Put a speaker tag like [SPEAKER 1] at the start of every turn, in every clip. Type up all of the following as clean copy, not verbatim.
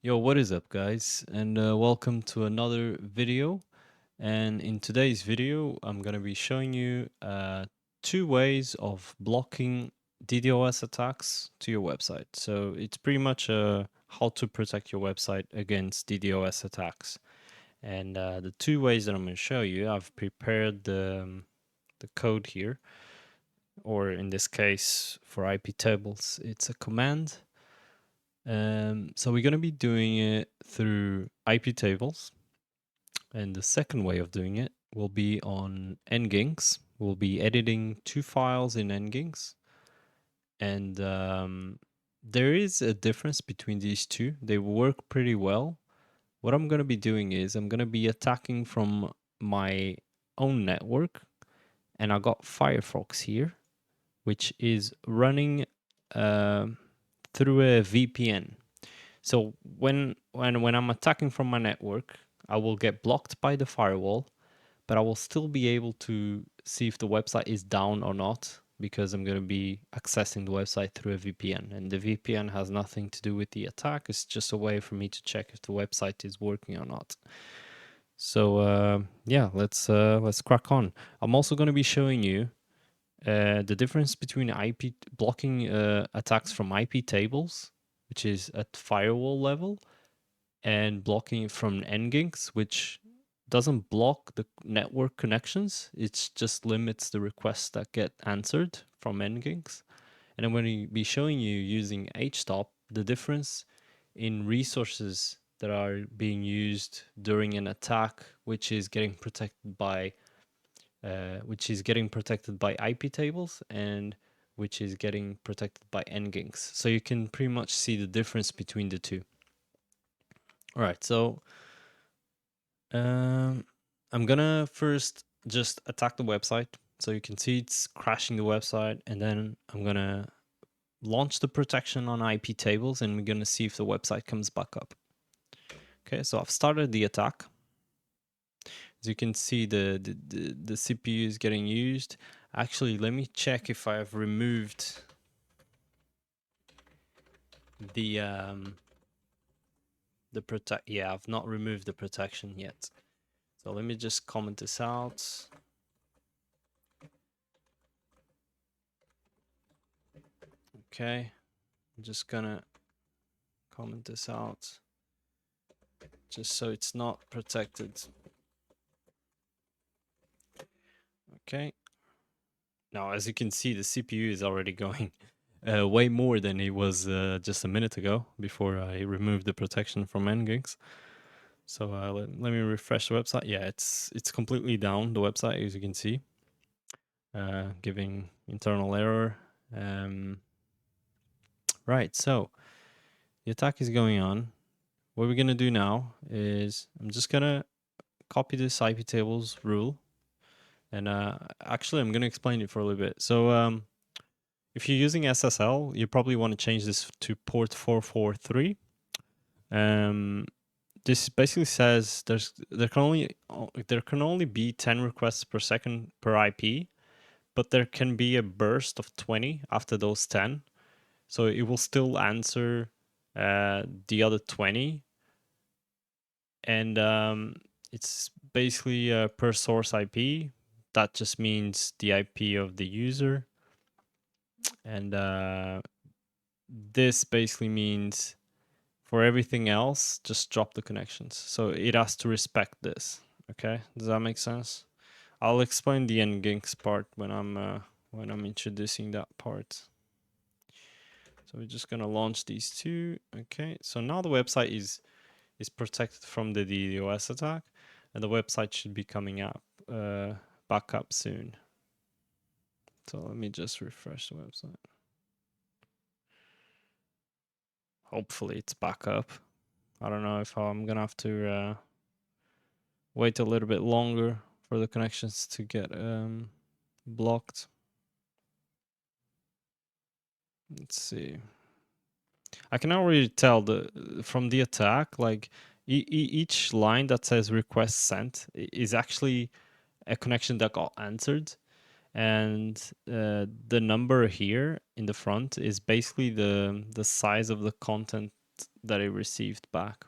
[SPEAKER 1] Yo, what is up, guys? And welcome to another video. And in today's video, I'm going to be showing you two ways of blocking DDoS attacks to your website. So it's pretty much how to protect your website against DDoS attacks. And the two ways that I'm going to show you, I've prepared the code here, or in this case, for Iptables, it's a command. So we're going to be doing it through Iptables. And the second way of doing it will be on Nginx. We'll be editing two files in Nginx. And there is a difference between these two. They work pretty well. What I'm going to be doing is I'm going to be attacking from my own network. And I got Firefox here, which is running through a VPN. So when I'm attacking from my network, I will get blocked by the firewall, but I will still be able to see if the website is down or not because I'm going to be accessing the website through a VPN, and the VPN has nothing to do with the attack. It's just a way for me to check if the website is working or not. So yeah, let's crack on. I'm also going to be showing you the difference between IP blocking attacks from Iptables, which is at firewall level, and blocking from Nginx, which doesn't block the network connections. It just limits the requests that get answered from Nginx. And I'm going to be showing you using htstop the difference in resources that are being used during an attack, which is getting protected by Iptables and which is getting protected by Nginx. So you can pretty much see the difference between the two. All right, so I'm gonna first just attack the website. So you can see it's crashing the website, and then I'm gonna launch the protection on Iptables, and we're gonna see if the website comes back up. Okay, so I've started the attack. As you can see, the CPU is getting used. Actually, let me check if I've removed the protect. Yeah, I've not removed the protection yet. So let me just comment this out. Okay, I'm just gonna comment this out just so it's not protected. Okay. Now, as you can see, the CPU is already going way more than it was just a minute ago before I removed the protection from Nginx. So let me refresh the website. Yeah, it's completely down, the website, as you can see, giving internal error. Right, so the attack is going on. What we're going to do now is I'm just going to copy this Iptables rule. And actually, I'm going to explain it for a little bit. So if you're using SSL, you probably want to change this to port 443. This basically says there can only be 10 requests per second per IP, but there can be a burst of 20 after those 10. So it will still answer the other 20. And it's basically per source IP. That just means the IP of the user. And this basically means for everything else, just drop the connections. So it has to respect this. Okay, does that make sense? I'll explain the Nginx part when I'm introducing that part. So we're just gonna launch these two. Okay, so now the website is protected from the DDoS attack, and the website should be coming up back up soon. So let me just refresh the website. Hopefully it's back up. I don't know if I'm gonna have to wait a little bit longer for the connections to get blocked. Let's see. I can already tell from the attack, like each line that says request sent is actually a connection that got answered, and the number here in the front is basically the size of the content that it received back.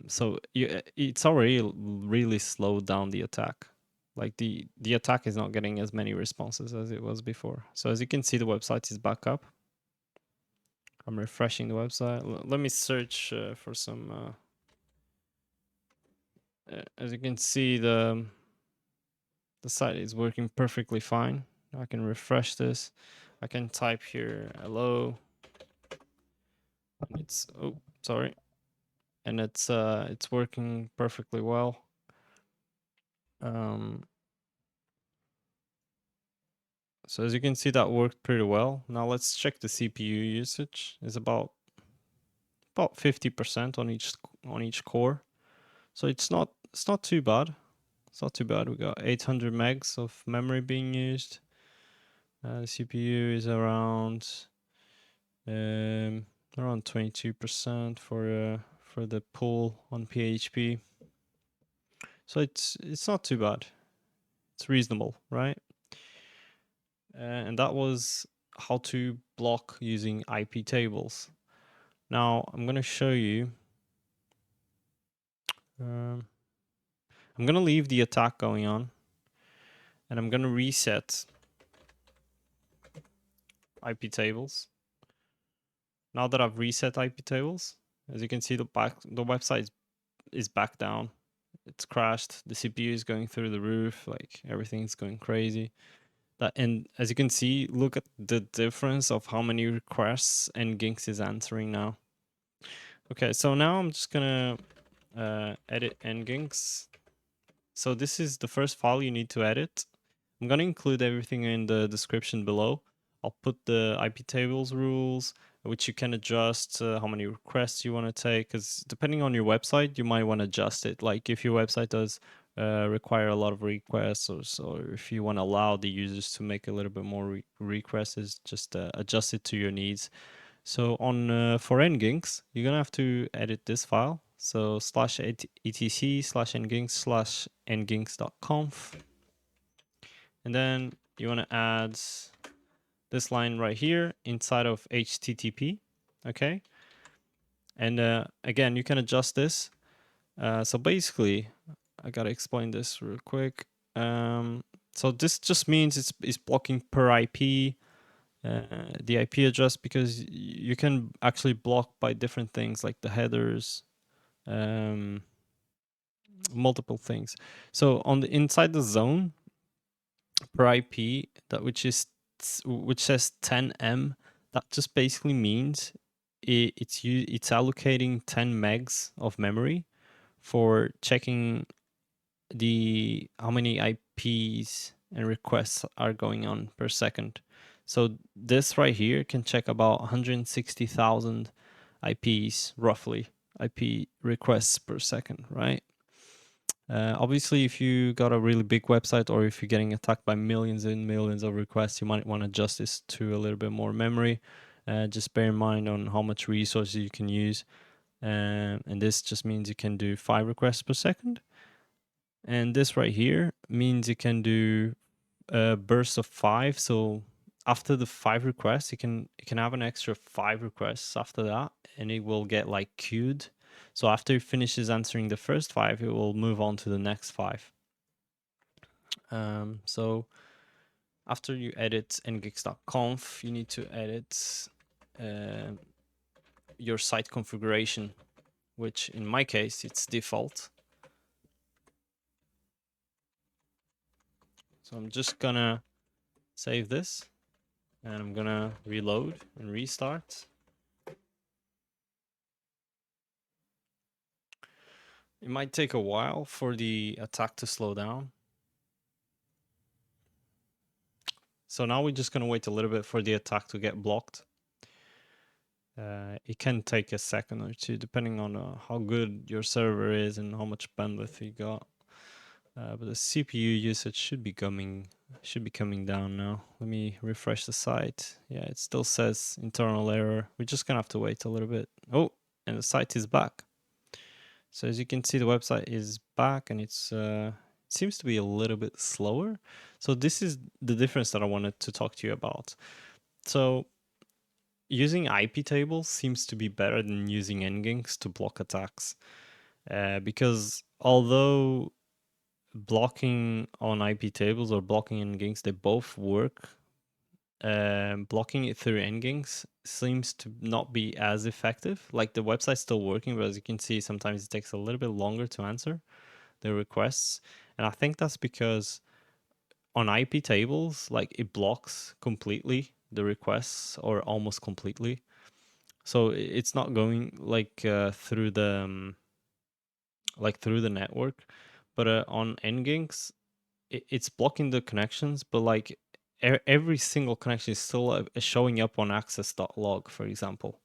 [SPEAKER 1] So it's already really slowed down the attack. Like the attack is not getting as many responses as it was before. So as you can see, the website is back up. I'm refreshing the website. Let me search for some. As you can see, the site is working perfectly fine. I can refresh this. I can type here hello. It's sorry, and it's working perfectly well. So as you can see, that worked pretty well. Now let's check the CPU usage. It's about 50% on each core. So it's not too bad. It's not too bad. We got 800 megs of memory being used. The CPU is around 22% for the pool on PHP. So it's not too bad. It's reasonable, right? And that was how to block using Iptables. Now I'm going to show you. I'm going to leave the attack going on, and I'm going to reset Iptables. Now that I've reset Iptables, as you can see, the website is back down. It's crashed. The CPU is going through the roof. Like everything's going crazy. And as you can see, look at the difference of how many requests Nginx is answering now. Okay, so now I'm just gonna edit Nginx. So this is the first file you need to edit. I'm gonna include everything in the description below. I'll put the Iptables rules, which you can adjust how many requests you want to take, because depending on your website, you might want to adjust it. Like if your website does require a lot of requests, or if you want to allow the users to make a little bit more requests, just adjust it to your needs. So on for Nginx, you're gonna have to edit this file. So /etc/nginx/nginx.conf, and then you want to add this line right here inside of HTTP, okay? And again, you can adjust this. So basically, I gotta explain this real quick. So this just means it's blocking per IP, the IP address, because you can actually block by different things like the headers, multiple things. So on the inside the zone per IP, which says 10M, that just basically means it's allocating 10 megs of memory for checking how many IPs and requests are going on per second. So this right here can check about 160,000 IPs, roughly, IP requests per second, right? Obviously, if you got a really big website, or if you're getting attacked by millions and millions of requests, you might want to adjust this to a little bit more memory. Just bear in mind on how much resources you can use. And this just means you can do 5 requests per second. And this right here means you can do a burst of 5. So after the 5 requests, you can have an extra 5 requests after that, and it will get like queued. So after it finishes answering the first 5, it will move on to the next 5. So after you edit nginx.conf, you need to edit your site configuration, which in my case, it's default. So I'm just gonna save this, and I'm gonna reload and restart. It might take a while for the attack to slow down. So now we're just gonna wait a little bit for the attack to get blocked. It can take a second or two, depending on how good your server is and how much bandwidth you got. But the CPU usage should be coming down now. Let me refresh the site. Yeah, it still says internal error. We're just gonna have to wait a little bit. Oh, and the site is back. So as you can see, the website is back, and it seems to be a little bit slower. So this is the difference that I wanted to talk to you about. So using Iptables seems to be better than using Nginx to block attacks, because although blocking on Iptables or blocking Nginx, they both work. Blocking it through Nginx seems to not be as effective. Like the website's still working, but as you can see, sometimes it takes a little bit longer to answer the requests. And I think that's because on Iptables, like it blocks completely the requests or almost completely. So it's not going through the network. But on Nginx, it's blocking the connections, but like every single connection is still showing up on access.log, for example.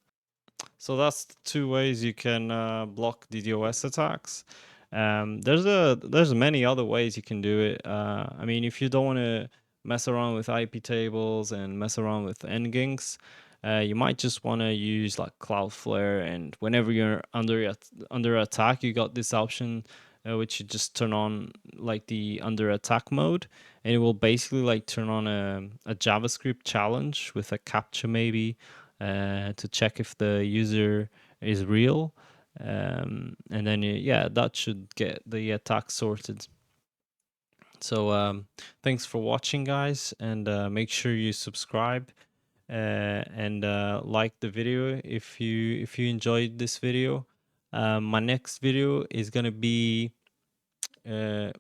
[SPEAKER 1] So that's the two ways you can block DDoS attacks. There's many other ways you can do it. I mean, if you don't want to mess around with Iptables and mess around with Nginx, you might just want to use like Cloudflare. And whenever you're under attack, you got this option which you just turn on like the under attack mode, and it will basically like turn on a JavaScript challenge with a captcha maybe to check if the user is real. And then, yeah, that should get the attack sorted. So thanks for watching, guys, and make sure you subscribe and like the video if you enjoyed this video. My next video is gonna be uh,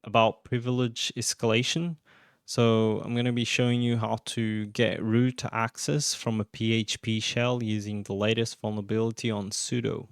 [SPEAKER 1] about privilege escalation. So I'm going to be showing you how to get root access from a PHP shell using the latest vulnerability on sudo.